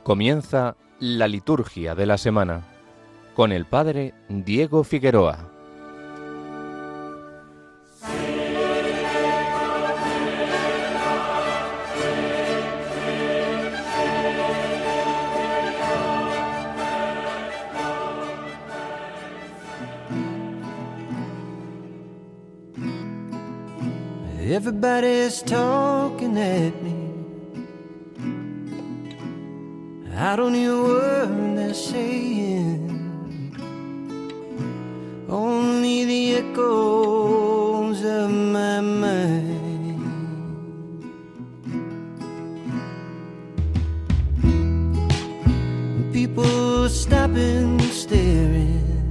Comienza la liturgia de la semana con el Padre Diego Figueroa. Everybody's talking at me. I don't hear a word they're saying, only the echoes of my mind. People stopping, staring.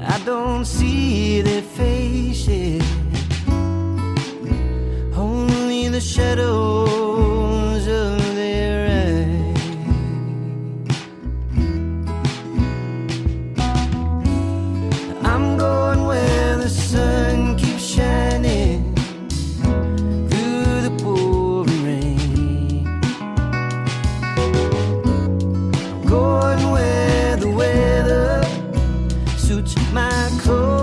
I don't see their faces, only the shadows of their eyes. I'm going where the sun keeps shining through the pouring rain. I'm going where the weather suits my clothes.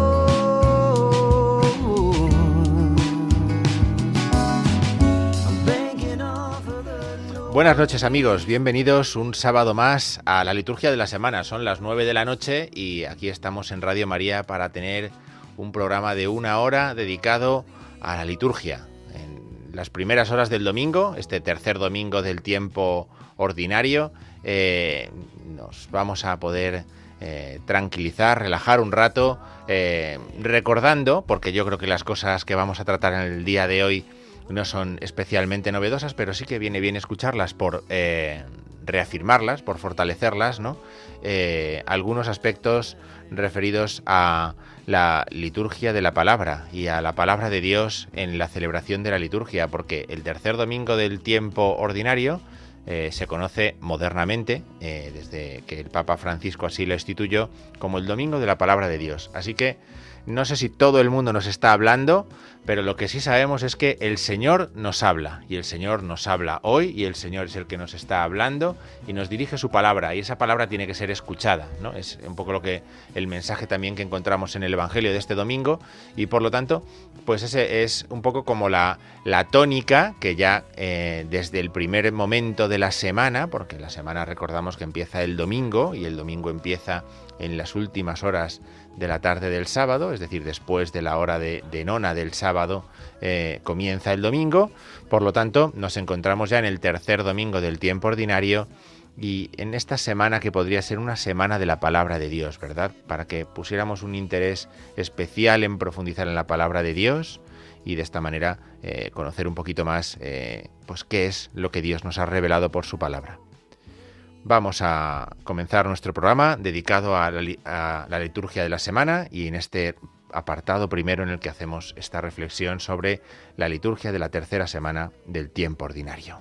Buenas noches, amigos, bienvenidos un sábado más a la liturgia de la semana. Son las 9 de la noche y aquí estamos en Radio María para tener un programa de 1 hora dedicado a la liturgia. En las primeras horas del domingo, este tercer domingo del tiempo ordinario, nos vamos a poder tranquilizar, relajar un rato, recordando, porque yo creo que las cosas que vamos a tratar en el día de hoy no son especialmente novedosas, pero sí que viene bien escucharlas por reafirmarlas, por fortalecerlas, ¿no? Algunos aspectos referidos a la liturgia de la palabra y a la palabra de Dios en la celebración de la liturgia, porque el tercer domingo del tiempo ordinario se conoce modernamente, desde que el Papa Francisco así lo instituyó, como el domingo de la palabra de Dios. Así que no sé si todo el mundo nos está hablando, pero lo que sí sabemos es que el Señor nos habla, y el Señor nos habla hoy, y el Señor es el que nos está hablando y nos dirige su palabra, y esa palabra tiene que ser escuchada, ¿no? Es un poco lo que el mensaje también que encontramos en el Evangelio de este domingo, y por lo tanto, pues ese es un poco como la tónica que ya desde el primer momento de la semana, porque la semana recordamos que empieza el domingo, y el domingo empieza en las últimas horas de la tarde del sábado, es decir, después de la hora de nona del sábado, comienza el domingo. Por lo tanto, nos encontramos ya en el tercer domingo del tiempo ordinario y en esta semana que podría ser una semana de la palabra de Dios, ¿verdad? Para que pusiéramos un interés especial en profundizar en la palabra de Dios y de esta manera conocer un poquito más pues qué es lo que Dios nos ha revelado por su palabra. Vamos a comenzar nuestro programa dedicado a la liturgia de la semana y en este apartado primero en el que hacemos esta reflexión sobre la liturgia de la tercera semana del tiempo ordinario.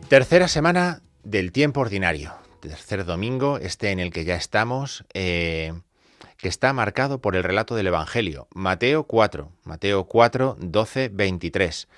Tercera semana del tiempo ordinario. Tercer domingo, este en el que ya estamos, que está marcado por el relato del Evangelio. Mateo 4, 12, 23.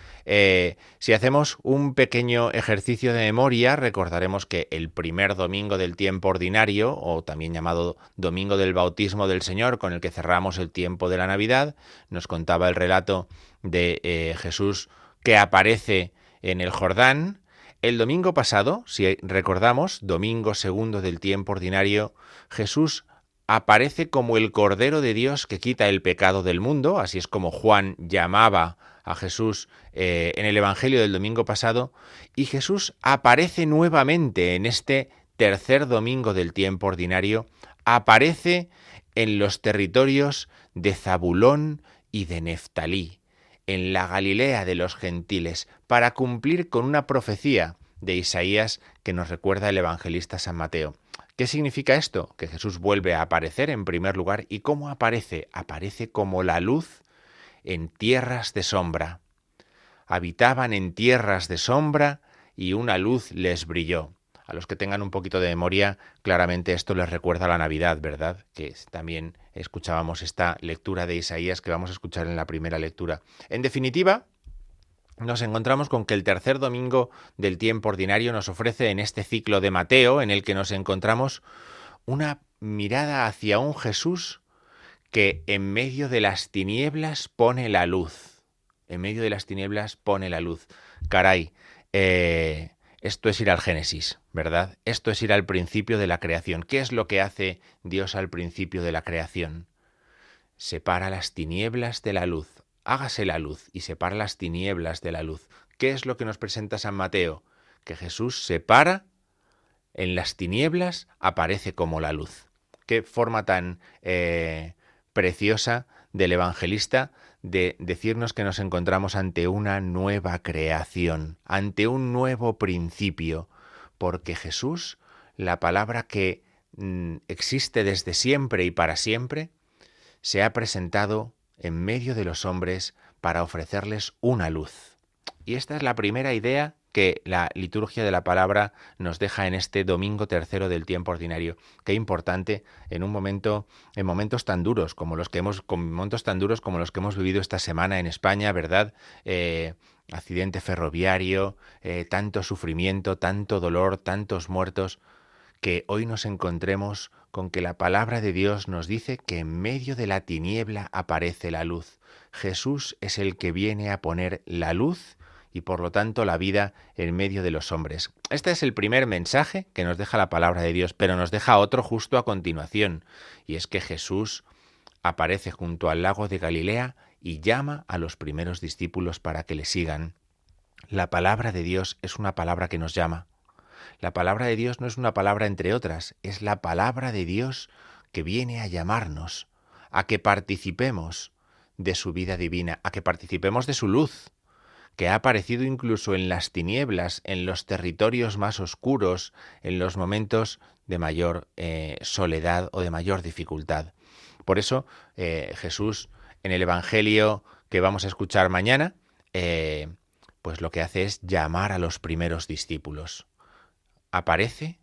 Si hacemos un pequeño ejercicio de memoria, recordaremos que el primer domingo del tiempo ordinario, o también llamado Domingo del Bautismo del Señor, con el que cerramos el tiempo de la Navidad, nos contaba el relato de Jesús que aparece en el Jordán. El domingo pasado, si recordamos, domingo segundo del tiempo ordinario, Jesús aparece como el Cordero de Dios que quita el pecado del mundo, así es como Juan llamaba a Jesús en el Evangelio del domingo pasado, y Jesús aparece nuevamente en este tercer domingo del tiempo ordinario, aparece en los territorios de Zabulón y de Neftalí, en la Galilea de los gentiles, para cumplir con una profecía de Isaías que nos recuerda el evangelista San Mateo. ¿Qué significa esto? Que Jesús vuelve a aparecer en primer lugar. ¿Y cómo aparece? Aparece como la luz en tierras de sombra. Habitaban en tierras de sombra y una luz les brilló. A los que tengan un poquito de memoria, claramente esto les recuerda a la Navidad, ¿verdad? Que también escuchábamos esta lectura de Isaías que vamos a escuchar en la primera lectura. En definitiva, nos encontramos con que el tercer domingo del tiempo ordinario nos ofrece en este ciclo de Mateo, en el que nos encontramos una mirada hacia un Jesús que en medio de las tinieblas pone la luz. En medio de las tinieblas pone la luz. Caray, esto es ir al Génesis, ¿verdad? Esto es ir al principio de la creación. ¿Qué es lo que hace Dios al principio de la creación? Separa las tinieblas de la luz. Hágase la luz y separa las tinieblas de la luz. ¿Qué es lo que nos presenta San Mateo? Que Jesús separa, en las tinieblas aparece como la luz. Qué forma tan preciosa del evangelista de decirnos que nos encontramos ante una nueva creación, ante un nuevo principio, porque Jesús, la palabra que existe desde siempre y para siempre, se ha presentado en medio de los hombres para ofrecerles una luz. Y esta es la primera idea que la liturgia de la palabra nos deja en este domingo tercero del tiempo ordinario. Qué importante en momentos tan duros como los que hemos vivido esta semana en España, ¿verdad? Accidente ferroviario, tanto sufrimiento, tanto dolor, tantos muertos, que hoy nos encontremos con que la palabra de Dios nos dice que en medio de la tiniebla aparece la luz. Jesús es el que viene a poner la luz y por lo tanto la vida en medio de los hombres. Este es el primer mensaje que nos deja la palabra de Dios, pero nos deja otro justo a continuación, y es que Jesús aparece junto al lago de Galilea y llama a los primeros discípulos para que le sigan. La palabra de Dios es una palabra que nos llama. La palabra de Dios no es una palabra entre otras, es la palabra de Dios que viene a llamarnos, a que participemos de su vida divina, a que participemos de su luz, que ha aparecido incluso en las tinieblas, en los territorios más oscuros, en los momentos de mayor soledad o de mayor dificultad. Por eso Jesús, en el Evangelio que vamos a escuchar mañana, pues lo que hace es llamar a los primeros discípulos. Aparece,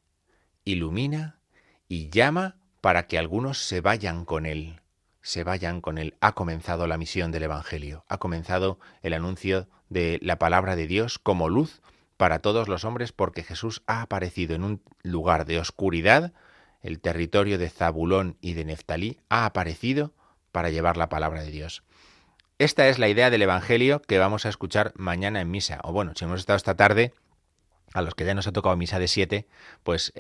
ilumina y llama para que algunos se vayan con él. Ha comenzado la misión del Evangelio, ha comenzado el anuncio de la palabra de Dios como luz para todos los hombres, porque Jesús ha aparecido en un lugar de oscuridad, el territorio de Zabulón y de Neftalí, ha aparecido para llevar la palabra de Dios. Esta es la idea del Evangelio que vamos a escuchar mañana en misa. O bueno, si hemos estado esta tarde, a los que ya nos ha tocado misa de 7, pues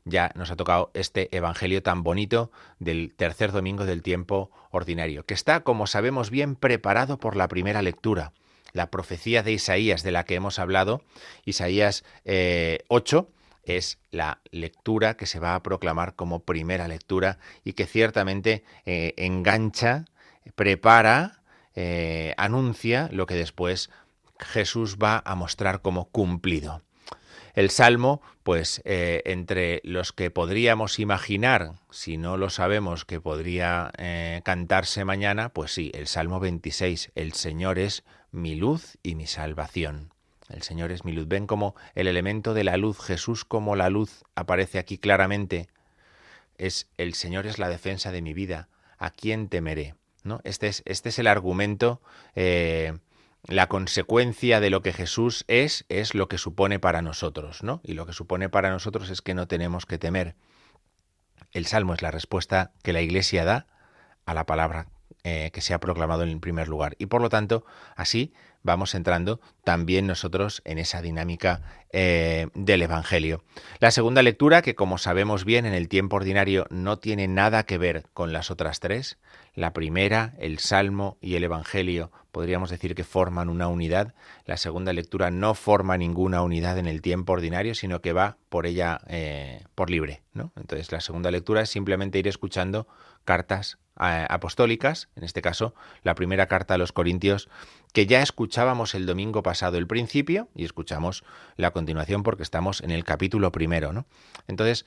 ya nos ha tocado este evangelio tan bonito del tercer domingo del tiempo ordinario, que está, como sabemos bien, preparado por la primera lectura, la profecía de Isaías de la que hemos hablado. Isaías 8 es la lectura que se va a proclamar como primera lectura y que ciertamente engancha, prepara, anuncia lo que después Jesús va a mostrar como cumplido. El Salmo, pues entre los que podríamos imaginar, si no lo sabemos, que podría cantarse mañana, pues sí, el Salmo 26, el Señor es mi luz y mi salvación. El Señor es mi luz. Ven como el elemento de la luz, Jesús como la luz, aparece aquí claramente. El Señor es la defensa de mi vida. ¿A quién temeré? ¿No? Este es el argumento. La consecuencia de lo que Jesús es lo que supone para nosotros, ¿no? Y lo que supone para nosotros es que no tenemos que temer. El Salmo es la respuesta que la Iglesia da a la palabra que se ha proclamado en el primer lugar. Y por lo tanto, así vamos entrando también nosotros en esa dinámica del Evangelio. La segunda lectura, que como sabemos bien en el tiempo ordinario no tiene nada que ver con las otras tres, la primera, el Salmo y el Evangelio, podríamos decir que forman una unidad. La segunda lectura no forma ninguna unidad en el tiempo ordinario, sino que va por ella por libre, ¿no? Entonces la segunda lectura es simplemente ir escuchando cartas apostólicas, en este caso la primera carta a los Corintios, que ya escuchábamos el domingo pasado el principio y escuchamos la continuación porque estamos en el capítulo primero, ¿no? Entonces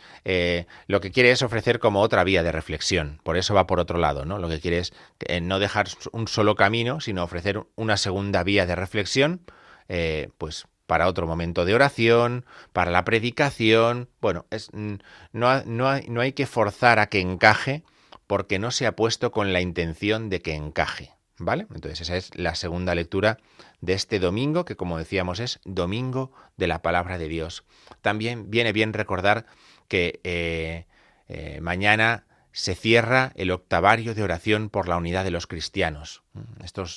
lo que quiere es ofrecer como otra vía de reflexión, por eso va por otro lado, ¿no? Lo que quiere es no dejar un solo camino, sino ofrecer una segunda vía de reflexión, pues para otro momento de oración, para la predicación. Bueno, no hay que forzar a que encaje porque no se ha puesto con la intención de que encaje, ¿vale? Entonces esa es la segunda lectura de este domingo, que como decíamos es Domingo de la Palabra de Dios. También viene bien recordar que mañana se cierra el octavario de oración por la unidad de los cristianos.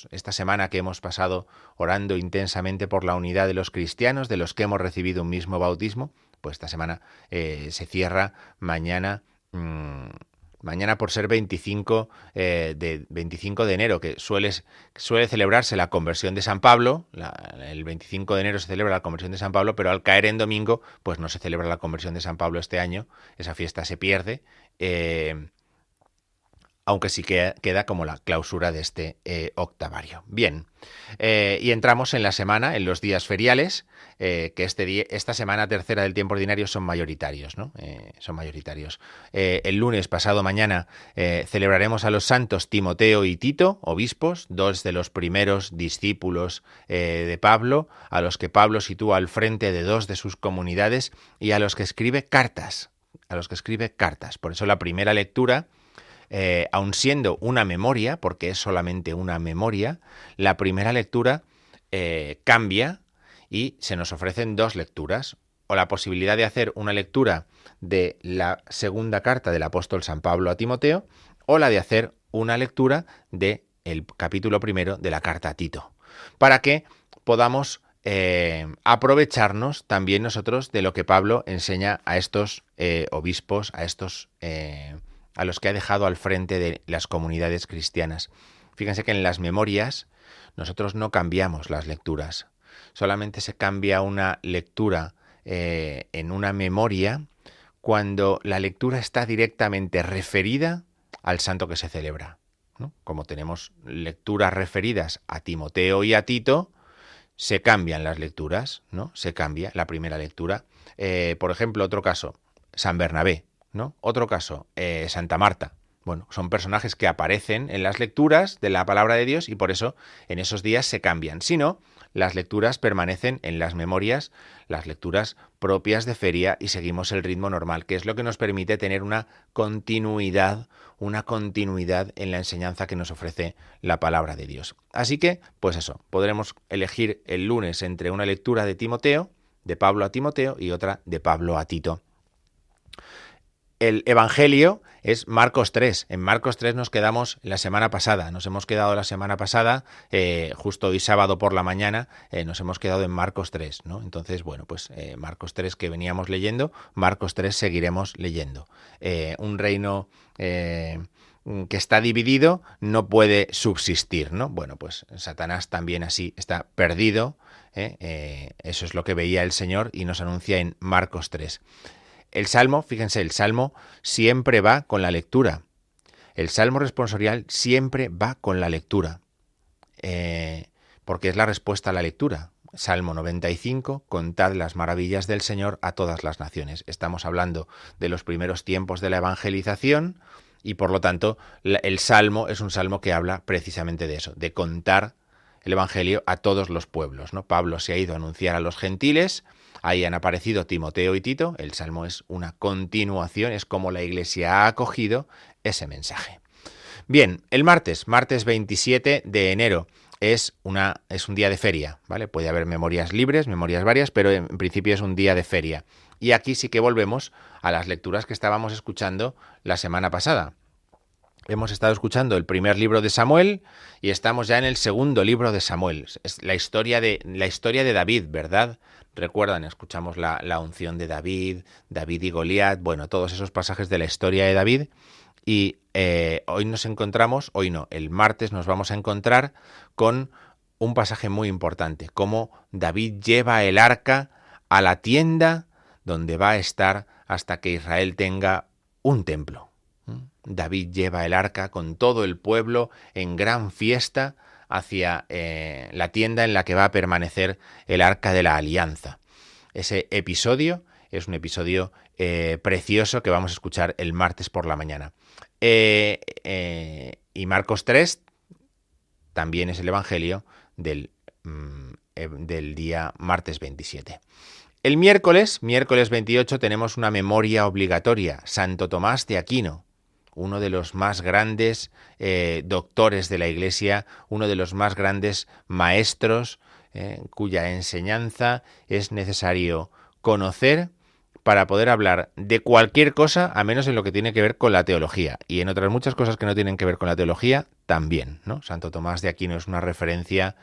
Esta semana que hemos pasado orando intensamente por la unidad de los cristianos, de los que hemos recibido un mismo bautismo, pues esta semana se cierra mañana. Mañana, por ser 25 de enero, que suele celebrarse la conversión de San Pablo, el 25 de enero se celebra la conversión de San Pablo, pero al caer en domingo, pues no se celebra la conversión de San Pablo este año, esa fiesta se pierde, aunque sí que queda como la clausura de este octavario. Bien, y entramos en la semana, en los días feriales, que esta semana tercera del tiempo ordinario son mayoritarios, ¿no? Son mayoritarios. El lunes, pasado mañana, celebraremos a los santos Timoteo y Tito, obispos, dos de los primeros discípulos de Pablo, a los que Pablo sitúa al frente de dos de sus comunidades y a los que escribe cartas. Por eso la primera lectura, aun siendo una memoria, porque es solamente una memoria, la primera lectura cambia y se nos ofrecen dos lecturas, o la posibilidad de hacer una lectura de la segunda carta del apóstol San Pablo a Timoteo, o la de hacer una lectura del capítulo primero de la carta a Tito, para que podamos aprovecharnos también nosotros de lo que Pablo enseña a estos obispos, a los que ha dejado al frente de las comunidades cristianas. Fíjense que en las memorias nosotros no cambiamos las lecturas. Solamente se cambia una lectura en una memoria cuando la lectura está directamente referida al santo que se celebra, ¿no? Como tenemos lecturas referidas a Timoteo y a Tito, se cambian las lecturas, ¿no? Se cambia la primera lectura. Por ejemplo, otro caso, San Bernabé, ¿no? Otro caso, Santa Marta. Bueno, son personajes que aparecen en las lecturas de la palabra de Dios y por eso en esos días se cambian. Si no, las lecturas permanecen en las memorias, las lecturas propias de feria, y seguimos el ritmo normal, que es lo que nos permite tener una continuidad en la enseñanza que nos ofrece la palabra de Dios. Así que, pues eso, podremos elegir el lunes entre una lectura de Timoteo, de Pablo a Timoteo, y otra de Pablo a Tito. El Evangelio es Marcos 3. En Marcos 3 nos quedamos la semana pasada. Nos hemos quedado la semana pasada, justo hoy sábado por la mañana, nos hemos quedado en Marcos 3, ¿no? Entonces, bueno, pues Marcos 3 que veníamos leyendo, Marcos 3 seguiremos leyendo. Un reino que está dividido no puede subsistir, ¿no? Bueno, pues Satanás también así está perdido. Eso es lo que veía el Señor y nos anuncia en Marcos 3. El Salmo, fíjense, el Salmo siempre va con la lectura. El Salmo responsorial siempre va con la lectura, porque es la respuesta a la lectura. Salmo 95, contad las maravillas del Señor a todas las naciones. Estamos hablando de los primeros tiempos de la evangelización y por lo tanto el Salmo es un salmo que habla precisamente de eso, de contar el Evangelio a todos los pueblos, ¿no? Pablo se ha ido a anunciar a los gentiles. Ahí han aparecido Timoteo y Tito. El Salmo es una continuación, es como la Iglesia ha acogido ese mensaje. Bien, el martes 27 de enero, es un día de feria, ¿vale? Puede haber memorias libres, memorias varias, pero en principio es un día de feria. Y aquí sí que volvemos a las lecturas que estábamos escuchando la semana pasada. Hemos estado escuchando el primer libro de Samuel y estamos ya en el segundo libro de Samuel. Es la historia de David, ¿verdad? Recuerdan, escuchamos la unción de David y Goliat, bueno, todos esos pasajes de la historia de David. Y el martes nos vamos a encontrar con un pasaje muy importante, cómo David lleva el arca a la tienda donde va a estar hasta que Israel tenga un templo. David lleva el arca con todo el pueblo en gran fiesta hacia la tienda en la que va a permanecer el arca de la alianza. Ese episodio es un episodio precioso que vamos a escuchar el martes por la mañana. Y Marcos 3 también es el Evangelio del del día martes 27. El miércoles 28, tenemos una memoria obligatoria, Santo Tomás de Aquino, uno de los más grandes doctores de la Iglesia, uno de los más grandes maestros, cuya enseñanza es necesario conocer para poder hablar de cualquier cosa, a menos en lo que tiene que ver con la teología. Y en otras muchas cosas que no tienen que ver con la teología, también, ¿no? Santo Tomás de Aquino es una referencia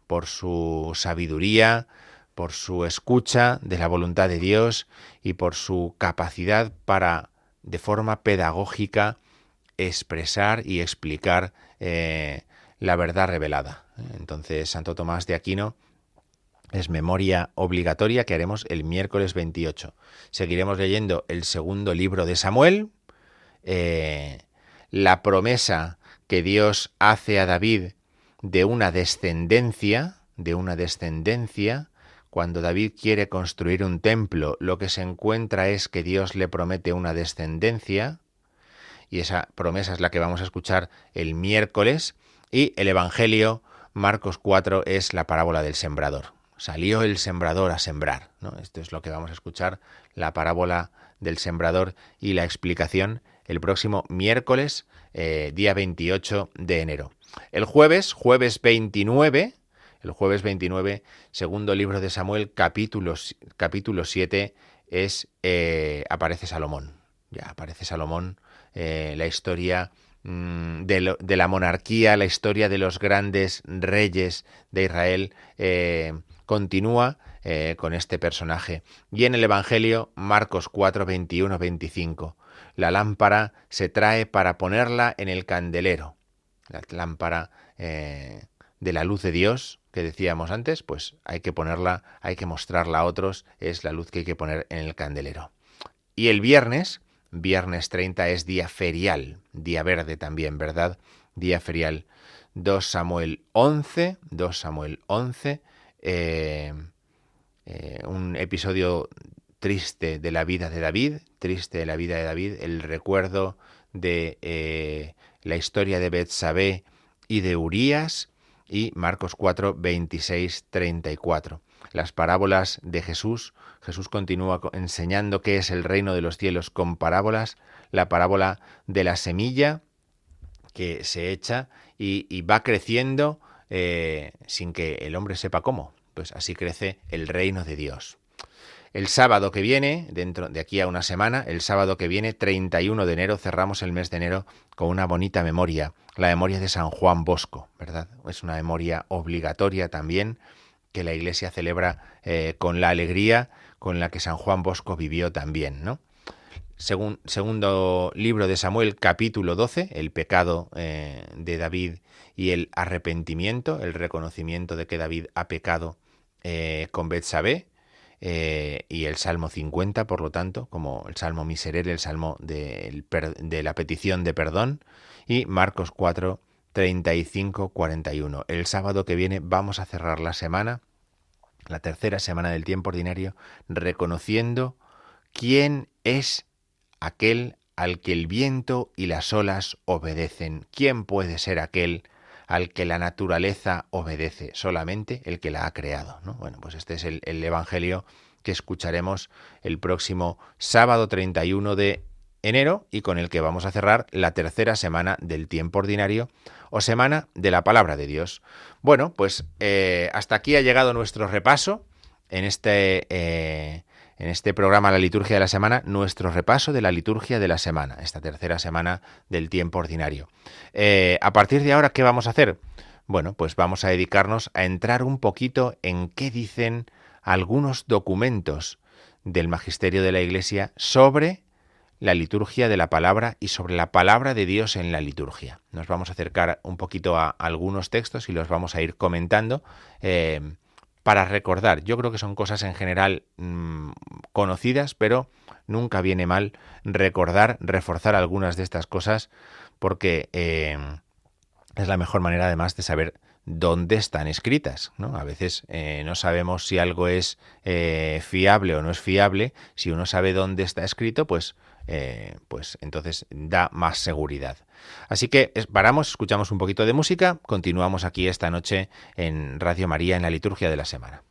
por su sabiduría, por su escucha de la voluntad de Dios y por su capacidad para, de forma pedagógica, expresar y explicar la verdad revelada. Entonces, Santo Tomás de Aquino es memoria obligatoria que haremos el miércoles 28. Seguiremos leyendo el segundo libro de Samuel, la promesa que Dios hace a David de una descendencia. Cuando David quiere construir un templo, lo que se encuentra es que Dios le promete una descendencia, y esa promesa es la que vamos a escuchar el miércoles, y el Evangelio, Marcos 4, es la parábola del sembrador. Salió el sembrador a sembrar, ¿no? Esto es lo que vamos a escuchar, la parábola del sembrador y la explicación el próximo miércoles, día 28 de enero. El jueves 29, segundo libro de Samuel, capítulo 7, aparece Salomón. Ya aparece Salomón, la historia de la monarquía, la historia de los grandes reyes de Israel, continúa con este personaje. Y en el Evangelio, Marcos 4, 21, 25, la lámpara se trae para ponerla en el candelero. La lámpara de la luz de Dios, que decíamos antes, pues hay que ponerla, hay que mostrarla a otros, es la luz que hay que poner en el candelero. Y el viernes 30, es día ferial, día verde también, ¿verdad? Día ferial. 2 Samuel 11, un episodio triste de la vida de David, el recuerdo de la historia de Betsabé y de Urías, y Marcos 4, 26, 34. Las parábolas de Jesús. Jesús continúa enseñando qué es el reino de los cielos con parábolas. La parábola de la semilla que se echa y va creciendo sin que el hombre sepa cómo. Pues así crece el reino de Dios. El sábado que viene, dentro de aquí a una semana, el sábado que viene, 31 de enero, cerramos el mes de enero con una bonita memoria, la memoria de San Juan Bosco, ¿verdad? Es una memoria obligatoria también que la Iglesia celebra con la alegría con la que San Juan Bosco vivió también, ¿no? Segundo libro de Samuel, capítulo 12, el pecado de David y el arrepentimiento, el reconocimiento de que David ha pecado con Betsabé, y el Salmo 50, por lo tanto, como el Salmo miserere, el Salmo de la petición de perdón, y Marcos 4, 35, 41. El sábado que viene vamos a cerrar la semana, la tercera semana del tiempo ordinario, reconociendo quién es aquel al que el viento y las olas obedecen. ¿Quién puede ser aquel al que la naturaleza obedece? Solamente el que la ha creado, ¿no? Bueno, pues este es el Evangelio que escucharemos el próximo sábado 31 de enero y con el que vamos a cerrar la tercera semana del tiempo ordinario o semana de la palabra de Dios. Bueno, pues hasta aquí ha llegado nuestro repaso en este programa La Liturgia de la Semana, nuestro repaso de la liturgia de la semana, esta tercera semana del tiempo ordinario. A partir de ahora, ¿qué vamos a hacer? Bueno, pues vamos a dedicarnos a entrar un poquito en qué dicen algunos documentos del magisterio de la Iglesia sobre la liturgia de la palabra y sobre la palabra de Dios en la liturgia. Nos vamos a acercar un poquito a algunos textos y los vamos a ir comentando para recordar. Yo creo que son cosas en general conocidas, pero nunca viene mal recordar, reforzar algunas de estas cosas, porque es la mejor manera además de saber dónde están escritas, ¿no? A veces no sabemos si algo es fiable o no es fiable. Si uno sabe dónde está escrito, pues pues entonces da más seguridad. Así que paramos, escuchamos un poquito de música, continuamos aquí esta noche en Radio María en la liturgia de la semana.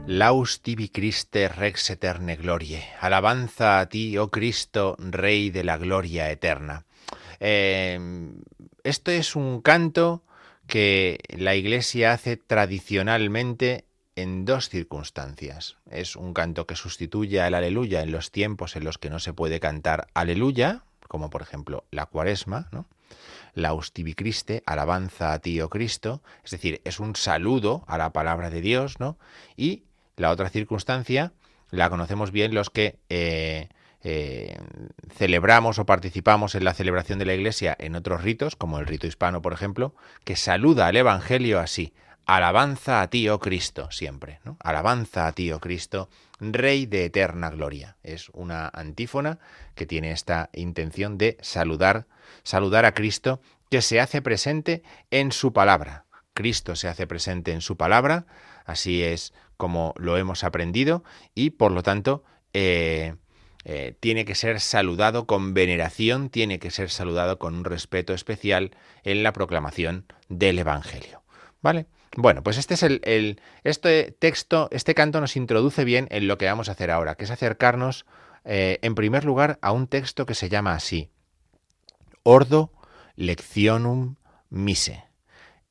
Laus tibi Christe Rex eterne glorie. Alabanza a ti, oh Cristo, Rey de la gloria eterna. Este es un canto que la Iglesia hace tradicionalmente en dos circunstancias. Es un canto que sustituye al aleluya en los tiempos en los que no se puede cantar aleluya, como por ejemplo la Cuaresma, ¿no? Laus tibi Christe, alabanza a ti, oh Cristo, es decir, es un saludo a la palabra de Dios, ¿no? Y la otra circunstancia la conocemos bien los que celebramos o participamos en la celebración de la Iglesia en otros ritos, como el rito hispano, por ejemplo, que saluda al Evangelio así: alabanza a ti, oh Cristo, siempre, ¿no? Alabanza a ti, oh Cristo, Rey de eterna gloria. Es una antífona que tiene esta intención de saludar a Cristo, que se hace presente en su palabra. Cristo se hace presente en su palabra, así es como lo hemos aprendido, y por lo tanto tiene que ser saludado con veneración, tiene que ser saludado con un respeto especial en la proclamación del Evangelio. ¿Vale? Bueno, pues este es este canto nos introduce bien en lo que vamos a hacer ahora, que es acercarnos en primer lugar a un texto que se llama así: Ordo Lectionum Mise,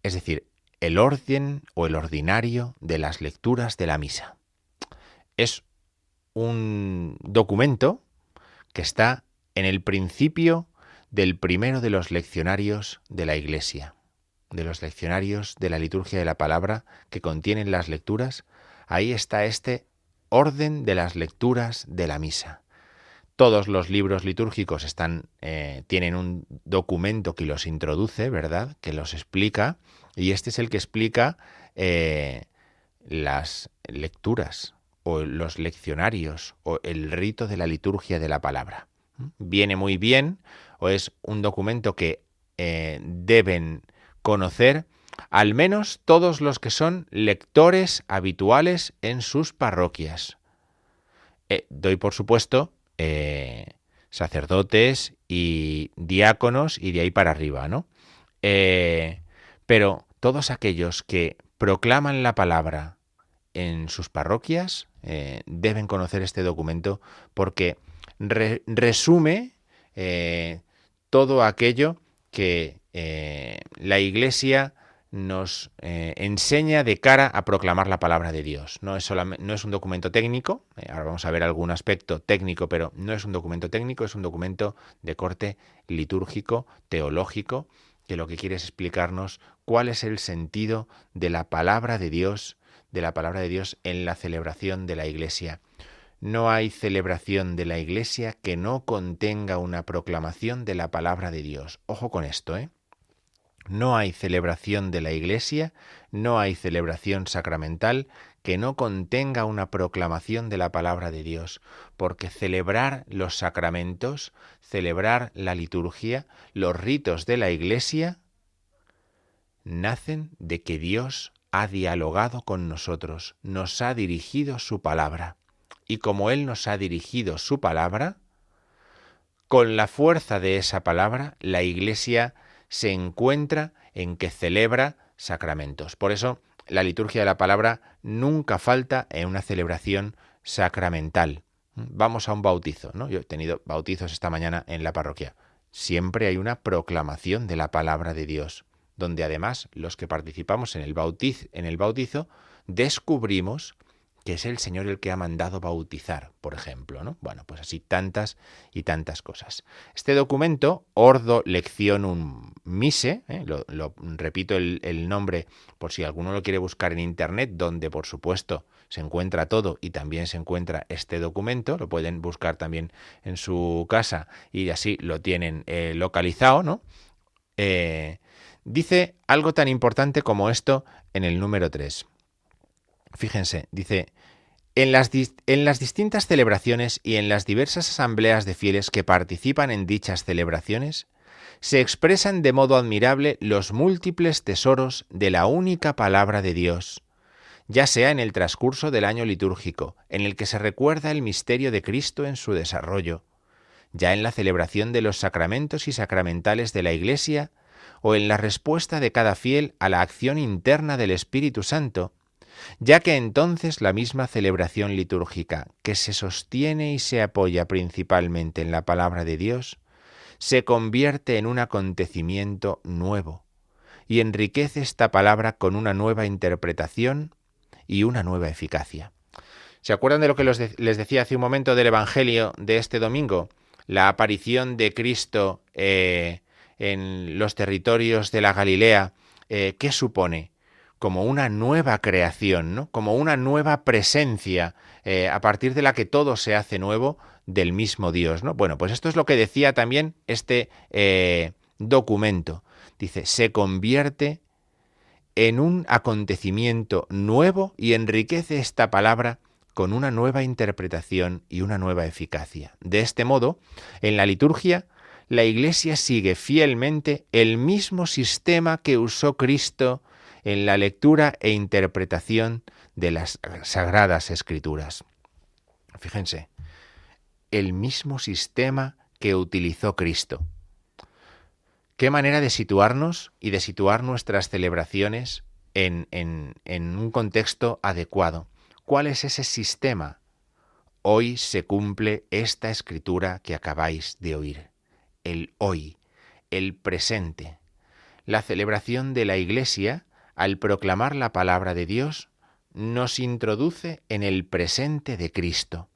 es decir, el orden o el ordinario de las lecturas de la misa. Es un documento que está en el principio del primero de los leccionarios de la Iglesia, de los leccionarios de la liturgia de la palabra que contienen las lecturas. Ahí está este orden de las lecturas de la misa. Todos los libros litúrgicos tienen un documento que los introduce, ¿verdad?, que los explica, y este es el que explica las lecturas o los leccionarios o el rito de la liturgia de la palabra. Viene muy bien, o es un documento que deben conocer al menos todos los que son lectores habituales en sus parroquias. Doy por supuesto sacerdotes y diáconos y de ahí para arriba, ¿no? Pero todos aquellos que proclaman la palabra en sus parroquias deben conocer este documento, porque resume todo aquello que la Iglesia nos enseña de cara a proclamar la palabra de Dios. No es un documento técnico, ahora vamos a ver algún aspecto técnico, pero no es un documento técnico, es un documento de corte litúrgico, teológico, que lo que quiere es explicarnos cuál es el sentido de la palabra de Dios, en la celebración de la Iglesia. No hay celebración de la Iglesia que no contenga una proclamación de la palabra de Dios. Ojo con esto, ¿eh? No hay celebración de la Iglesia, no hay celebración sacramental que no contenga una proclamación de la palabra de Dios, porque celebrar los sacramentos, celebrar la liturgia, los ritos de la Iglesia, nacen de que Dios ha dialogado con nosotros, nos ha dirigido su palabra. Y como Él nos ha dirigido su palabra, con la fuerza de esa palabra, la Iglesia se encuentra en que celebra sacramentos. Por eso, la liturgia de la palabra nunca falta en una celebración sacramental. Vamos a un bautizo, ¿no? Yo he tenido bautizos esta mañana en la parroquia. Siempre hay una proclamación de la palabra de Dios, donde además los que participamos en el bautizo descubrimos que es el Señor el que ha mandado bautizar, por ejemplo, ¿no? Bueno, pues así tantas y tantas cosas. Este documento, Ordo Lectionum Mise, lo repito el nombre por si alguno lo quiere buscar en internet, donde por supuesto se encuentra todo y también se encuentra este documento, lo pueden buscar también en su casa y así lo tienen localizado, ¿no? Dice algo tan importante como esto en el número 3. Fíjense, dice, en las distintas celebraciones y en las diversas asambleas de fieles que participan en dichas celebraciones, se expresan de modo admirable los múltiples tesoros de la única palabra de Dios, ya sea en el transcurso del año litúrgico, en el que se recuerda el misterio de Cristo en su desarrollo, ya en la celebración de los sacramentos y sacramentales de la Iglesia, o en la respuesta de cada fiel a la acción interna del Espíritu Santo, ya que entonces la misma celebración litúrgica, que se sostiene y se apoya principalmente en la palabra de Dios, se convierte en un acontecimiento nuevo y enriquece esta palabra con una nueva interpretación y una nueva eficacia. ¿Se acuerdan de lo que les decía hace un momento del Evangelio de este domingo? La aparición de Cristo en los territorios de la Galilea, ¿qué supone? Como una nueva creación, ¿no? Como una nueva presencia, a partir de la que todo se hace nuevo del mismo Dios, ¿no? Bueno, pues esto es lo que decía también este documento. Dice, se convierte en un acontecimiento nuevo y enriquece esta palabra con una nueva interpretación y una nueva eficacia. De este modo, en la liturgia, la Iglesia sigue fielmente el mismo sistema que usó Cristo en la lectura e interpretación de las Sagradas Escrituras. Fíjense, el mismo sistema que utilizó Cristo. ¿Qué manera de situarnos y de situar nuestras celebraciones en un contexto adecuado? ¿Cuál es ese sistema? Hoy se cumple esta escritura que acabáis de oír. El hoy, el presente. La celebración de la Iglesia, al proclamar la palabra de Dios, nos introduce en el presente de Cristo,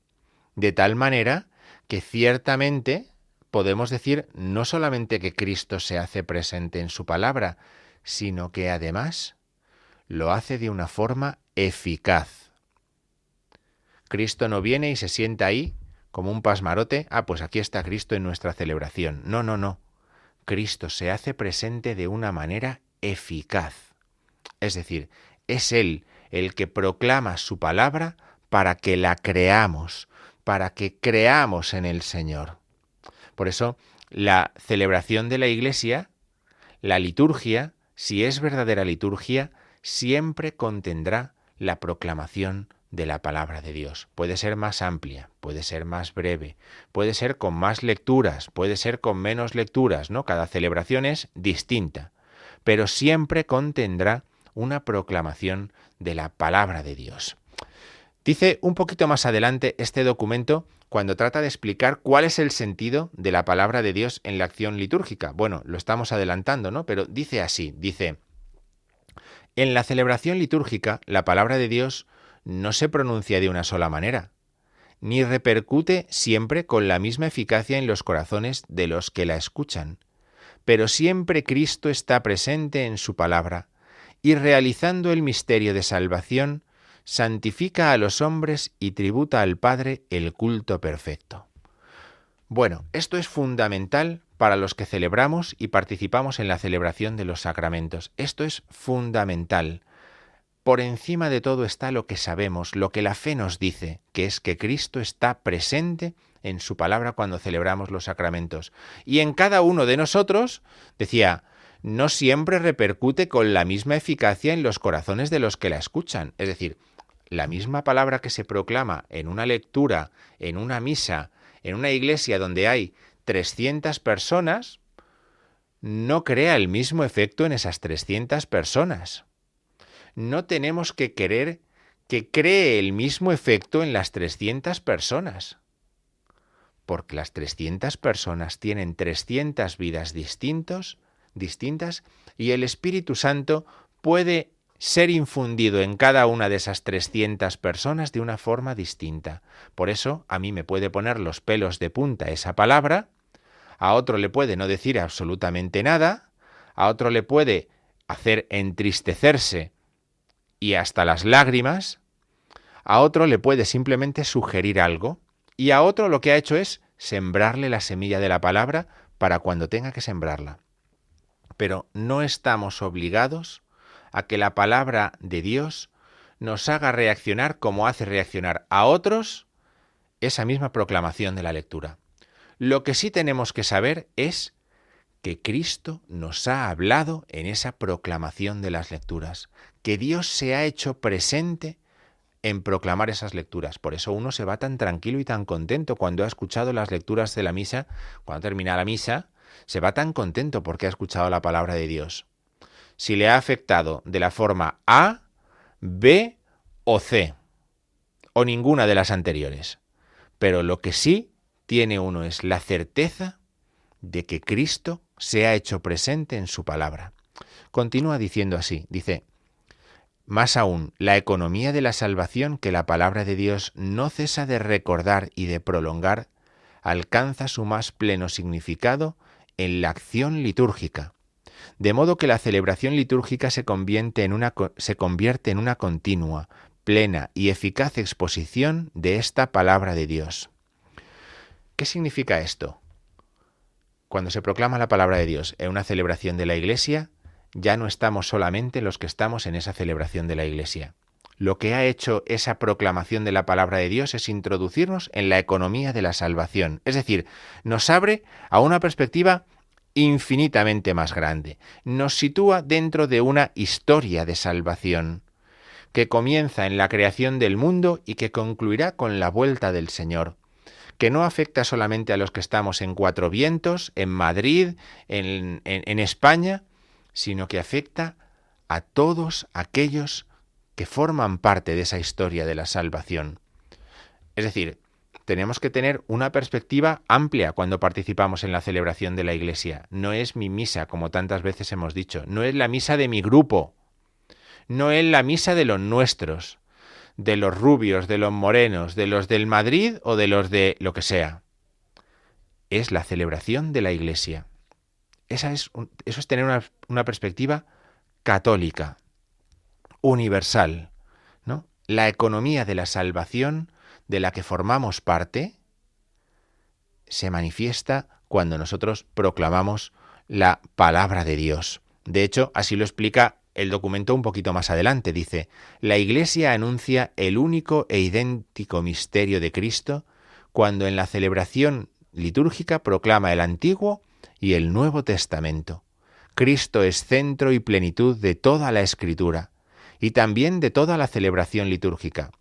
de tal manera que ciertamente podemos decir no solamente que Cristo se hace presente en su palabra, sino que además lo hace de una forma eficaz. Cristo no viene y se sienta ahí como un pasmarote, pues aquí está Cristo en nuestra celebración. No. Cristo se hace presente de una manera eficaz. Es decir, es Él el que proclama su palabra para que la creamos, para que creamos en el Señor. Por eso, la celebración de la Iglesia, la liturgia, si es verdadera liturgia, siempre contendrá la proclamación de la palabra de Dios. Puede ser más amplia, puede ser más breve, puede ser con más lecturas, puede ser con menos lecturas, ¿no? Cada celebración es distinta, pero siempre contendrá una proclamación de la palabra de Dios. Dice un poquito más adelante este documento cuando trata de explicar cuál es el sentido de la palabra de Dios en la acción litúrgica. Bueno, lo estamos adelantando, ¿no? Pero dice así, dice, en la celebración litúrgica la palabra de Dios no se pronuncia de una sola manera, ni repercute siempre con la misma eficacia en los corazones de los que la escuchan, pero siempre Cristo está presente en su palabra y realizando el misterio de salvación, santifica a los hombres y tributa al Padre el culto perfecto. Bueno, esto es fundamental para los que celebramos y participamos en la celebración de los sacramentos. Esto es fundamental. Por encima de todo está lo que sabemos, lo que la fe nos dice, que es que Cristo está presente en su palabra cuando celebramos los sacramentos. Y en cada uno de nosotros, decía, no siempre repercute con la misma eficacia en los corazones de los que la escuchan. Es decir, la misma palabra que se proclama en una lectura, en una misa, en una iglesia donde hay 300 personas, no crea el mismo efecto en esas 300 personas. No tenemos que querer que cree el mismo efecto en las 300 personas, porque las 300 personas tienen 300 vidas distintas y el Espíritu Santo puede ser infundido en cada una de esas 300 personas de una forma distinta. Por eso a mí me puede poner los pelos de punta esa palabra, a otro le puede no decir absolutamente nada, a otro le puede hacer entristecerse y hasta las lágrimas, a otro le puede simplemente sugerir algo, y a otro lo que ha hecho es sembrarle la semilla de la palabra para cuando tenga que sembrarla. Pero no estamos obligados a que la palabra de Dios nos haga reaccionar como hace reaccionar a otros esa misma proclamación de la lectura. Lo que sí tenemos que saber es que Cristo nos ha hablado en esa proclamación de las lecturas, que Dios se ha hecho presente en proclamar esas lecturas. Por eso uno se va tan tranquilo y tan contento cuando ha escuchado las lecturas de la misa, cuando termina la misa, se va tan contento porque ha escuchado la palabra de Dios. Si le ha afectado de la forma A, B o C, o ninguna de las anteriores. Pero lo que sí tiene uno es la certeza de que Cristo se ha hecho presente en su palabra. Continúa diciendo así, dice, más aún, la economía de la salvación que la palabra de Dios no cesa de recordar y de prolongar, alcanza su más pleno significado en la acción litúrgica, de modo que la celebración litúrgica se convierte en una continua, plena y eficaz exposición de esta palabra de Dios. ¿Qué significa esto? Cuando se proclama la palabra de Dios en una celebración de la Iglesia, ya no estamos solamente los que estamos en esa celebración de la Iglesia. Lo que ha hecho esa proclamación de la palabra de Dios es introducirnos en la economía de la salvación. Es decir, nos abre a una perspectiva infinitamente más grande. Nos sitúa dentro de una historia de salvación que comienza en la creación del mundo y que concluirá con la vuelta del Señor, que no afecta solamente a los que estamos en Cuatro Vientos, en Madrid, en España, sino que afecta a todos aquellos que forman parte de esa historia de la salvación. Es decir, tenemos que tener una perspectiva amplia cuando participamos en la celebración de la Iglesia. No es mi misa, como tantas veces hemos dicho, no es la misa de mi grupo, no es la misa de los nuestros, de los rubios, de los morenos, de los del Madrid o de los de lo que sea. Es la celebración de la Iglesia. Eso es tener una perspectiva católica, universal, ¿no? La economía de la salvación de la que formamos parte se manifiesta cuando nosotros proclamamos la palabra de Dios. De hecho, así lo explica el documento un poquito más adelante. Dice, la Iglesia anuncia el único e idéntico misterio de Cristo cuando en la celebración litúrgica proclama el Antiguo y el Nuevo Testamento. Cristo es centro y plenitud de toda la Escritura y también de toda la celebración litúrgica.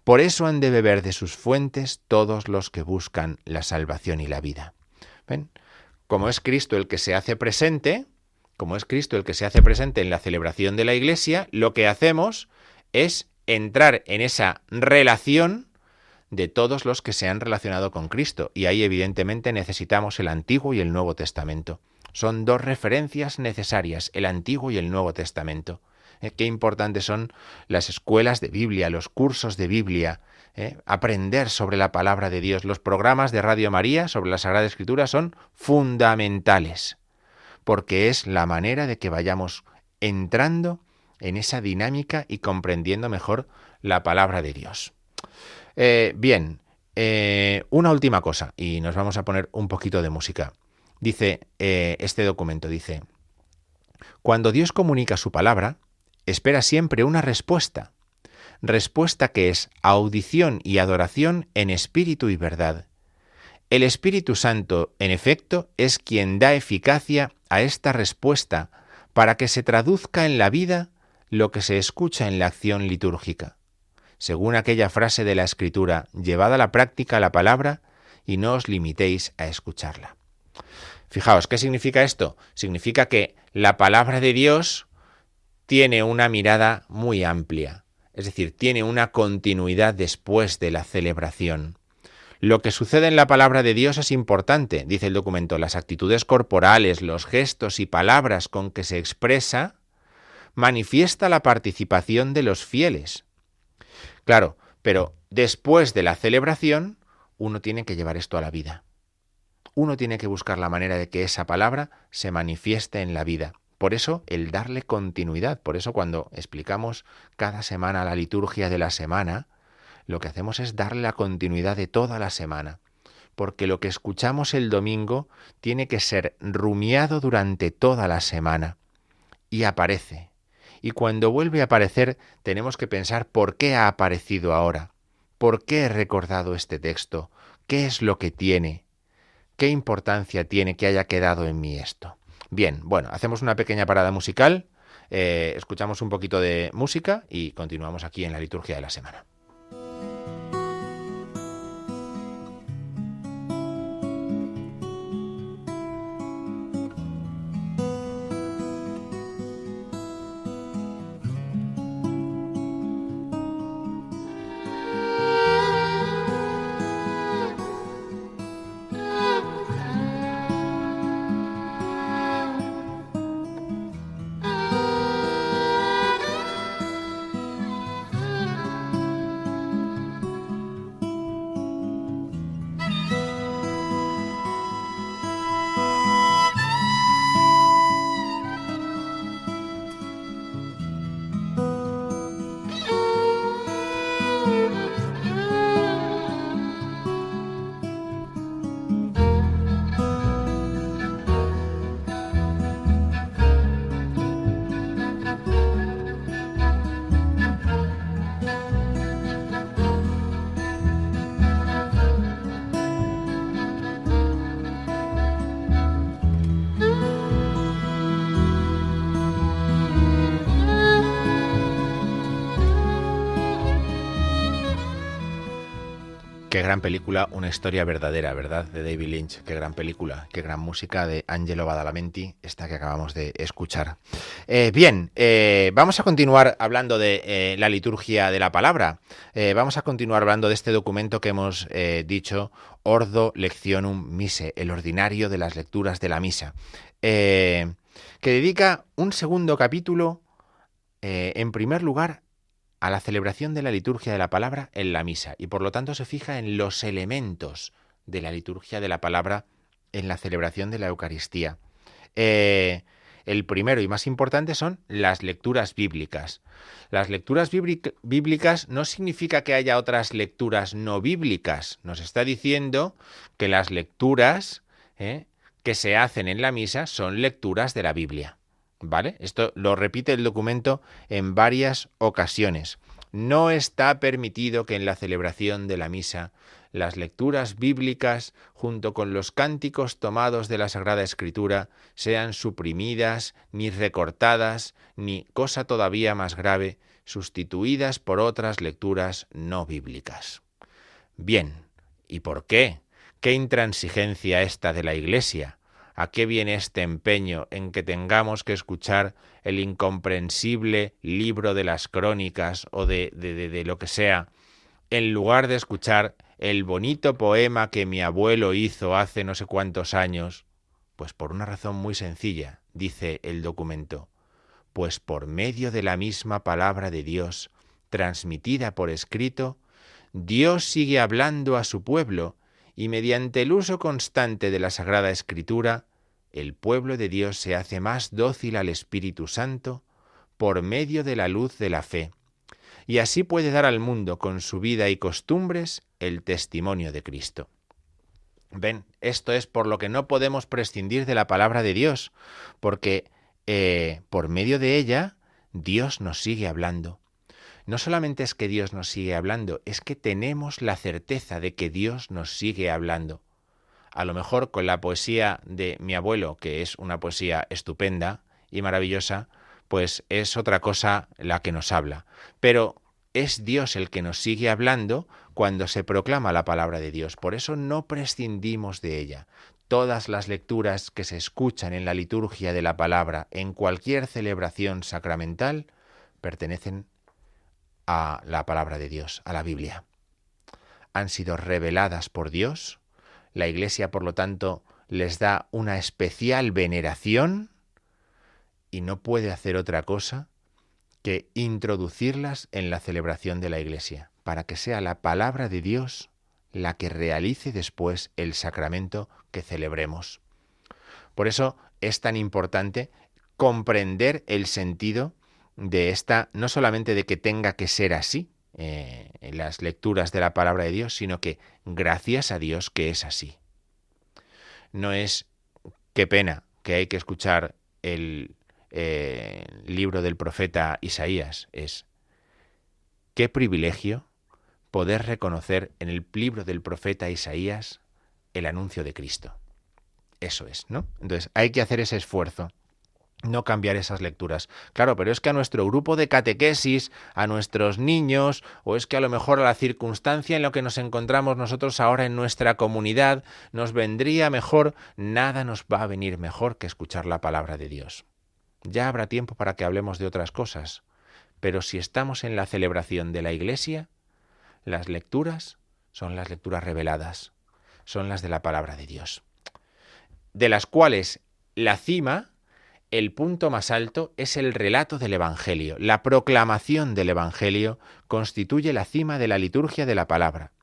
Por eso han de beber de sus fuentes todos los que buscan la salvación y la vida. ¿Ven? Como es Cristo el que se hace presente, en la celebración de la Iglesia, lo que hacemos es entrar en esa relación de todos los que se han relacionado con Cristo. Y ahí evidentemente necesitamos el Antiguo y el Nuevo Testamento. Son dos referencias necesarias, el Antiguo y el Nuevo Testamento. Qué importantes son las escuelas de Biblia, los cursos de Biblia, aprender sobre la palabra de Dios. Los programas de Radio María sobre la Sagrada Escritura son fundamentales, porque es la manera de que vayamos entrando en esa dinámica y comprendiendo mejor la palabra de Dios. Bien, Una última cosa, y nos vamos a poner un poquito de música. Dice este documento, dice: cuando Dios comunica su palabra, espera siempre una respuesta que es audición y adoración en espíritu y verdad. El Espíritu Santo, en efecto, es quien da eficacia a esta respuesta para que se traduzca en la vida lo que se escucha en la acción litúrgica. Según aquella frase de la Escritura, llevad a la práctica la palabra y no os limitéis a escucharla. Fijaos, ¿qué significa esto? Significa que la palabra de Dios tiene una mirada muy amplia, es decir, tiene una continuidad después de la celebración. Lo que sucede en la palabra de Dios es importante, dice el documento. Las actitudes corporales, los gestos y palabras con que se expresa manifiesta la participación de los fieles. Claro, pero después de la celebración, uno tiene que llevar esto a la vida. Uno tiene que buscar la manera de que esa palabra se manifieste en la vida. Por eso, el darle continuidad. Por eso, cuando explicamos cada semana la liturgia de la semana, lo que hacemos es darle la continuidad de toda la semana. Porque lo que escuchamos el domingo tiene que ser rumiado durante toda la semana. Y aparece. Y cuando vuelve a aparecer, tenemos que pensar por qué ha aparecido ahora. ¿Por qué he recordado este texto? ¿Qué es lo que tiene? ¿Qué importancia tiene que haya quedado en mí esto? Bien, bueno, hacemos una pequeña parada musical, escuchamos un poquito de música y continuamos aquí en la liturgia de la semana. Qué gran película, una historia verdadera, ¿verdad? De David Lynch. Qué gran película, qué gran música de Angelo Badalamenti, esta que acabamos de escuchar. Bien, vamos a continuar hablando de la liturgia de la palabra. Vamos a continuar hablando de este documento que hemos dicho, Ordo Lectionum Missae, el ordinario de las lecturas de la misa, que dedica un segundo capítulo, en primer lugar, a la celebración de la liturgia de la palabra en la misa, y por lo tanto se fija en los elementos de la liturgia de la palabra en la celebración de la Eucaristía. El primero y más importante son las lecturas bíblicas. Las lecturas bíblicas no significa que haya otras lecturas no bíblicas. Nos está diciendo que las lecturas que se hacen en la misa son lecturas de la Biblia. ¿Vale? Esto lo repite el documento en varias ocasiones. No está permitido que en la celebración de la misa las lecturas bíblicas, junto con los cánticos tomados de la Sagrada Escritura, sean suprimidas, ni recortadas, ni, cosa todavía más grave, sustituidas por otras lecturas no bíblicas. Bien, ¿y por qué? ¿Qué intransigencia esta de la Iglesia? ¿A qué viene este empeño en que tengamos que escuchar el incomprensible libro de las crónicas o de lo que sea, en lugar de escuchar el bonito poema que mi abuelo hizo hace no sé cuántos años? Pues por una razón muy sencilla, dice el documento. Pues por medio de la misma palabra de Dios, transmitida por escrito, Dios sigue hablando a su pueblo, y mediante el uso constante de la Sagrada Escritura, el pueblo de Dios se hace más dócil al Espíritu Santo por medio de la luz de la fe, y así puede dar al mundo con su vida y costumbres el testimonio de Cristo. Ven, esto es por lo que no podemos prescindir de la palabra de Dios, porque por medio de ella Dios nos sigue hablando. No solamente es que Dios nos sigue hablando, es que tenemos la certeza de que Dios nos sigue hablando. A lo mejor con la poesía de mi abuelo, que es una poesía estupenda y maravillosa, pues es otra cosa la que nos habla. Pero es Dios el que nos sigue hablando cuando se proclama la palabra de Dios. Por eso no prescindimos de ella. Todas las lecturas que se escuchan en la liturgia de la palabra, en cualquier celebración sacramental, pertenecen a la palabra de Dios, a la Biblia. Han sido reveladas por Dios. La Iglesia, por lo tanto, les da una especial veneración y no puede hacer otra cosa que introducirlas en la celebración de la Iglesia, para que sea la palabra de Dios la que realice después el sacramento que celebremos. Por eso es tan importante comprender el sentido de esta, no solamente de que tenga que ser así en las lecturas de la palabra de Dios, sino que gracias a Dios que es así. No es qué pena que hay que escuchar el libro del profeta Isaías, es qué privilegio poder reconocer en el libro del profeta Isaías el anuncio de Cristo. Eso es, ¿no? Entonces hay que hacer ese esfuerzo, no cambiar esas lecturas. Claro, pero es que a nuestro grupo de catequesis, a nuestros niños, o es que a lo mejor a la circunstancia en la que nos encontramos nosotros ahora en nuestra comunidad, nos vendría mejor, nada nos va a venir mejor que escuchar la palabra de Dios. Ya habrá tiempo para que hablemos de otras cosas, pero si estamos en la celebración de la Iglesia, las lecturas son las lecturas reveladas, son las de la palabra de Dios, de las cuales la cima, el punto más alto, es el relato del Evangelio. La proclamación del Evangelio constituye la cima de la liturgia de la palabra.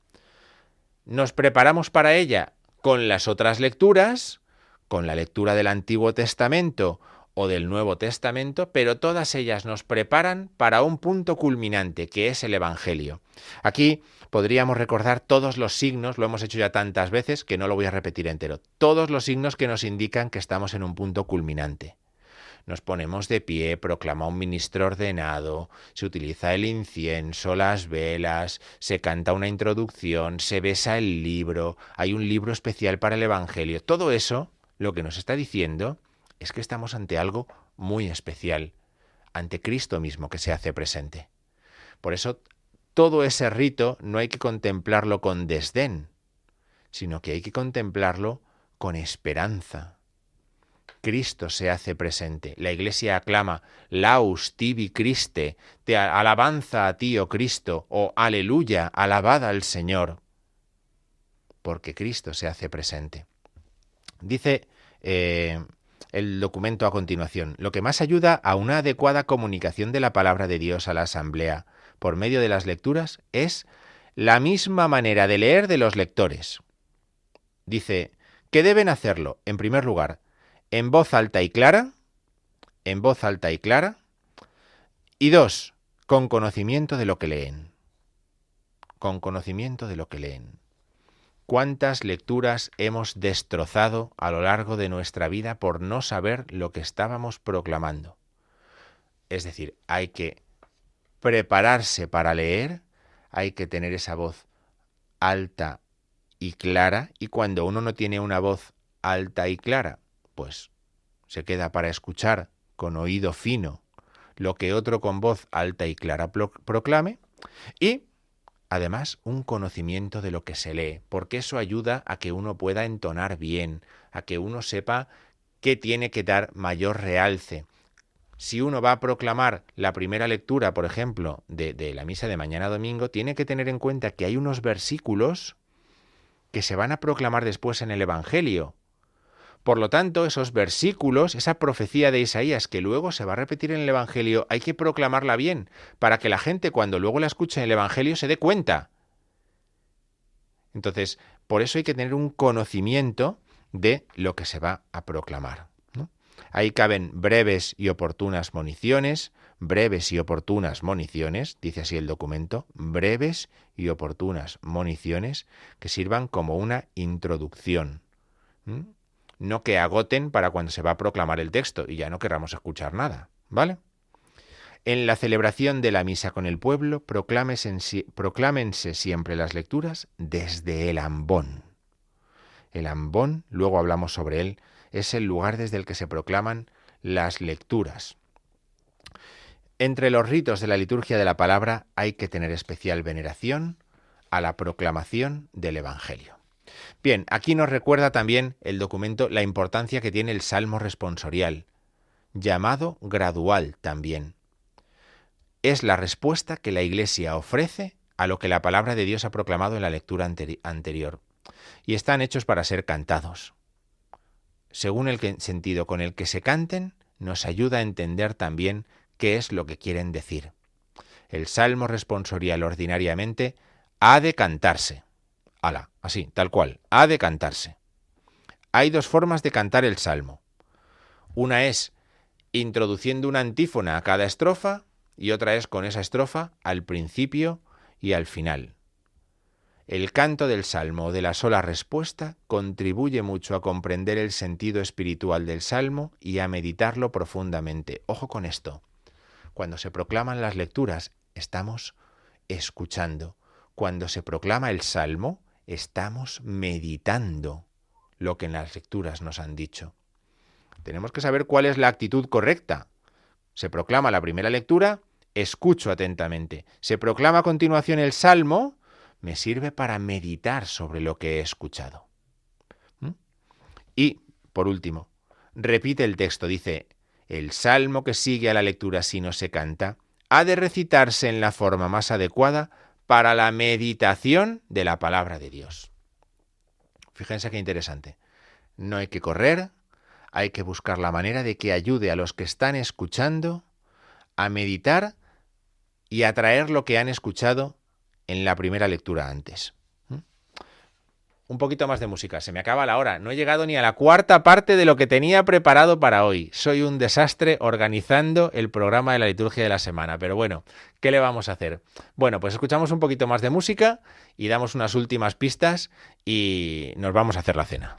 Nos preparamos para ella con las otras lecturas, con la lectura del Antiguo Testamento o del Nuevo Testamento, pero todas ellas nos preparan para un punto culminante, que es el Evangelio. Aquí podríamos recordar todos los signos, lo hemos hecho ya tantas veces que no lo voy a repetir entero, todos los signos que nos indican que estamos en un punto culminante. Nos ponemos de pie, proclama un ministro ordenado, se utiliza el incienso, las velas, se canta una introducción, se besa el libro, hay un libro especial para el Evangelio. Todo eso, lo que nos está diciendo es que estamos ante algo muy especial, ante Cristo mismo que se hace presente. Por eso, todo ese rito no hay que contemplarlo con desdén, sino que hay que contemplarlo con esperanza. Cristo se hace presente. La Iglesia aclama Laus tibi Christe, te alabanza a ti, oh Cristo, o aleluya, alabada al Señor, porque Cristo se hace presente. Dice el documento a continuación, lo que más ayuda a una adecuada comunicación de la palabra de Dios a la asamblea por medio de las lecturas es la misma manera de leer de los lectores. Dice que deben hacerlo, en primer lugar, en voz alta y clara, y dos, con conocimiento de lo que leen. ¿Cuántas lecturas hemos destrozado a lo largo de nuestra vida por no saber lo que estábamos proclamando? Es decir, hay que prepararse para leer, hay que tener esa voz alta y clara, y cuando uno no tiene una voz alta y clara, pues se queda para escuchar con oído fino lo que otro con voz alta y clara proclame, y además un conocimiento de lo que se lee, porque eso ayuda a que uno pueda entonar bien, a que uno sepa qué tiene que dar mayor realce. Si uno va a proclamar la primera lectura, por ejemplo, de la misa de mañana domingo, tiene que tener en cuenta que hay unos versículos que se van a proclamar después en el Evangelio. Por lo tanto, esos versículos, esa profecía de Isaías que luego se va a repetir en el Evangelio, hay que proclamarla bien, para que la gente cuando luego la escuche en el Evangelio se dé cuenta. Entonces, por eso hay que tener un conocimiento de lo que se va a proclamar, ¿no? Ahí caben breves y oportunas moniciones, breves y oportunas municiones, dice así el documento, breves y oportunas municiones que sirvan como una introducción. No que agoten para cuando se va a proclamar el texto y ya no querramos escuchar nada, ¿vale? En la celebración de la misa con el pueblo, proclámense siempre las lecturas desde el ambón. El ambón, luego hablamos sobre él, es el lugar desde el que se proclaman las lecturas. Entre los ritos de la liturgia de la palabra hay que tener especial veneración a la proclamación del Evangelio. Bien, aquí nos recuerda también el documento la importancia que tiene el Salmo responsorial, llamado gradual también. Es la respuesta que la Iglesia ofrece a lo que la palabra de Dios ha proclamado en la lectura anterior. Y están hechos para ser cantados. Según el sentido con el que se canten, nos ayuda a entender también qué es lo que quieren decir. El Salmo responsorial ordinariamente ha de cantarse. Así, tal cual, ha de cantarse. Hay dos formas de cantar el Salmo. Una es introduciendo una antífona a cada estrofa y otra es con esa estrofa al principio y al final. El canto del Salmo o de la sola respuesta contribuye mucho a comprender el sentido espiritual del Salmo y a meditarlo profundamente. Ojo con esto. Cuando se proclaman las lecturas, estamos escuchando. Cuando se proclama el Salmo, estamos meditando lo que en las lecturas nos han dicho. Tenemos que saber cuál es la actitud correcta. Se proclama la primera lectura, escucho atentamente. Se proclama a continuación el Salmo, me sirve para meditar sobre lo que he escuchado. Y, por último, repite el texto, dice, el Salmo que sigue a la lectura si no se canta, ha de recitarse en la forma más adecuada para la meditación de la palabra de Dios. Fíjense qué interesante. No hay que correr, hay que buscar la manera de que ayude a los que están escuchando a meditar y a traer lo que han escuchado en la primera lectura antes. Un poquito más de música, se me acaba la hora. No he llegado ni a la cuarta parte de lo que tenía preparado para hoy. Soy un desastre organizando el programa de la liturgia de la semana, pero bueno, ¿qué le vamos a hacer? Bueno, pues escuchamos un poquito más de música y damos unas últimas pistas y nos vamos a hacer la cena.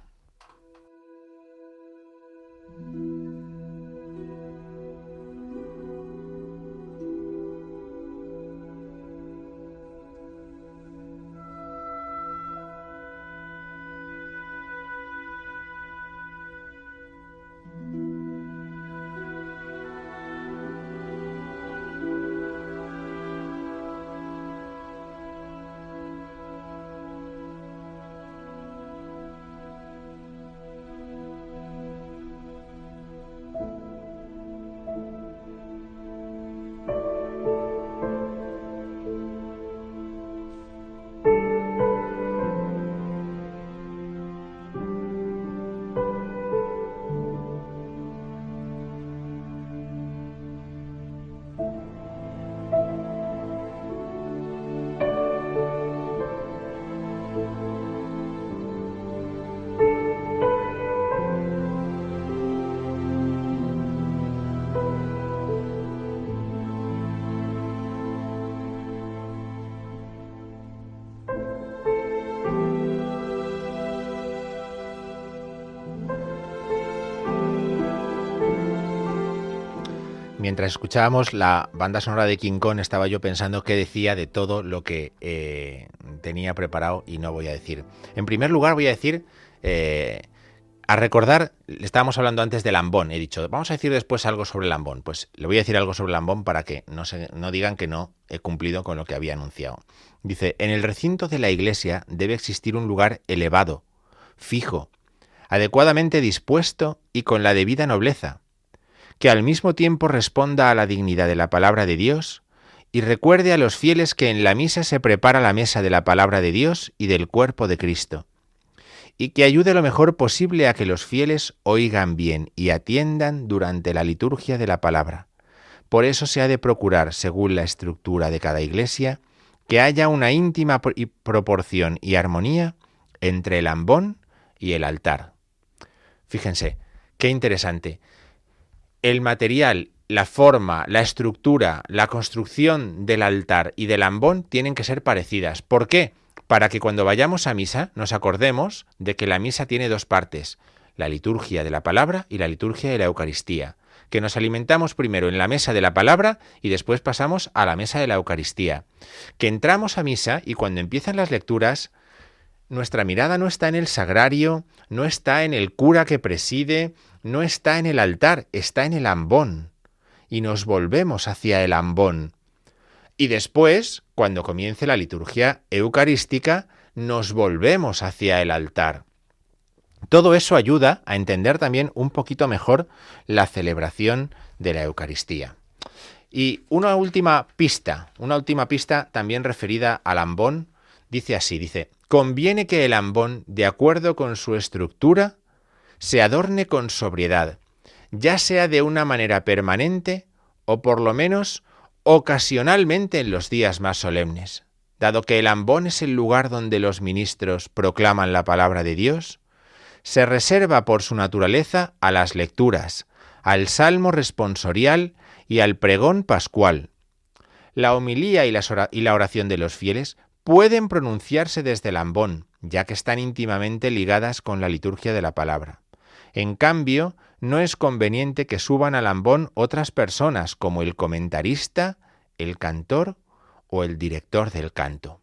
Mientras escuchábamos la banda sonora de King Kong, estaba yo pensando qué decía de todo lo que tenía preparado y no voy a decir. En primer lugar voy a decir, a recordar, estábamos hablando antes del ambón, he dicho, vamos a decir después algo sobre el ambón. Pues le voy a decir algo sobre el ambón para que no digan que no he cumplido con lo que había anunciado. Dice, en el recinto de la iglesia debe existir un lugar elevado, fijo, adecuadamente dispuesto y con la debida nobleza, que al mismo tiempo responda a la dignidad de la palabra de Dios y recuerde a los fieles que en la misa se prepara la mesa de la palabra de Dios y del cuerpo de Cristo, y que ayude lo mejor posible a que los fieles oigan bien y atiendan durante la liturgia de la palabra. Por eso se ha de procurar, según la estructura de cada iglesia, que haya una íntima proporción y armonía entre el ambón y el altar. Fíjense, qué interesante. El material la forma, la estructura, la construcción del altar y del ambón tienen que ser parecidas. ¿Por qué? Para que cuando vayamos a misa nos acordemos de que la misa tiene dos partes, la liturgia de la palabra y la liturgia de la Eucaristía, que nos alimentamos primero en la mesa de la palabra y después pasamos a la mesa de la Eucaristía, que entramos a misa y cuando empiezan las lecturas, nuestra mirada no está en el sagrario, no está en el cura que preside, no está en el altar, está en el ambón. Y nos volvemos hacia el ambón. Y después, cuando comience la liturgia eucarística, nos volvemos hacia el altar. Todo eso ayuda a entender también un poquito mejor la celebración de la Eucaristía. Y una última pista también referida al ambón, dice así, conviene que el ambón, de acuerdo con su estructura, se adorne con sobriedad, ya sea de una manera permanente o por lo menos ocasionalmente en los días más solemnes. Dado que el ambón es el lugar donde los ministros proclaman la palabra de Dios, se reserva por su naturaleza a las lecturas, al salmo responsorial y al pregón pascual. La homilía y la oración de los fieles pueden pronunciarse desde el ambón, ya que están íntimamente ligadas con la liturgia de la palabra. En cambio, no es conveniente que suban al ambón otras personas como el comentarista, el cantor o el director del canto.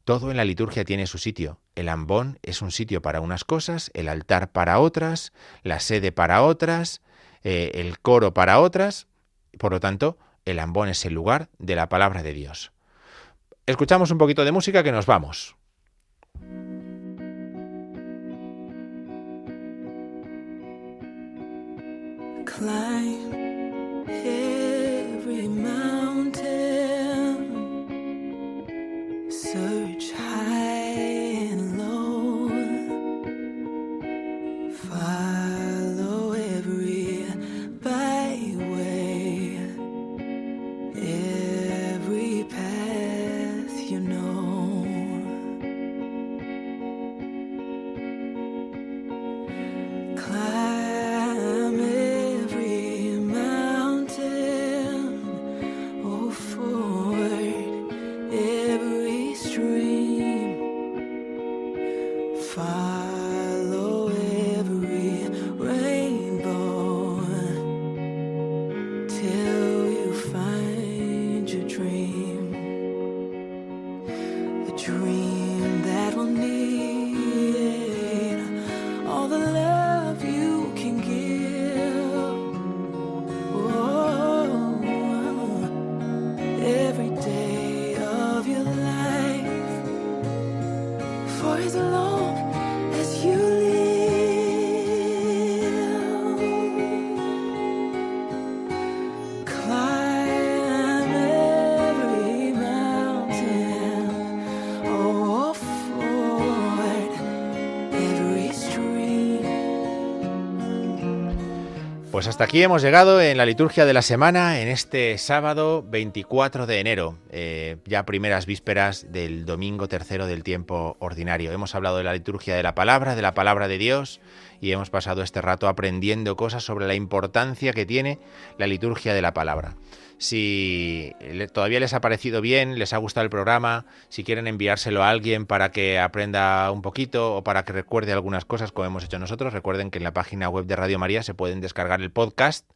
Todo en la liturgia tiene su sitio. El ambón es un sitio para unas cosas, el altar para otras, la sede para otras, el coro para otras. Por lo tanto, el ambón es el lugar de la palabra de Dios. Escuchamos un poquito de música que nos vamos. Climb every mountain, search high and low, follow every byway, every path you know. Climb every mountain, oh, ford every stream, follow every rainbow, till you find your dream, a dream that will need all the love you can give. Oh, every day of your life, for as long as you live, climb every mountain, oh, ford every stream. Pues hasta aquí hemos llegado en la liturgia de la semana, en este sábado 24 de enero, ya primeras vísperas del domingo tercero del tiempo ordinario. Hemos hablado de la liturgia de la palabra de Dios, y hemos pasado este rato aprendiendo cosas sobre la importancia que tiene la liturgia de la palabra. Si todavía les ha parecido bien, les ha gustado el programa, si quieren enviárselo a alguien para que aprenda un poquito o para que recuerde algunas cosas como hemos hecho nosotros, recuerden que en la página web de Radio María se pueden descargar el podcast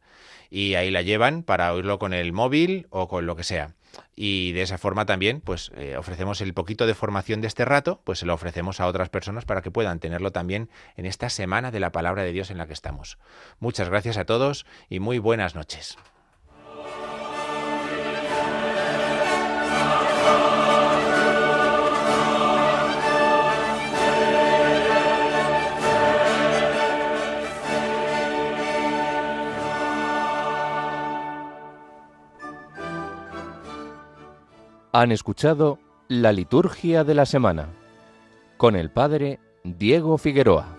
y ahí la llevan para oírlo con el móvil o con lo que sea. Y de esa forma también pues ofrecemos el poquito de formación de este rato, pues se lo ofrecemos a otras personas para que puedan tenerlo también en esta semana de la palabra de Dios en la que estamos. Muchas gracias a todos y muy buenas noches. Han escuchado la liturgia de la semana con el padre Diego Figueroa.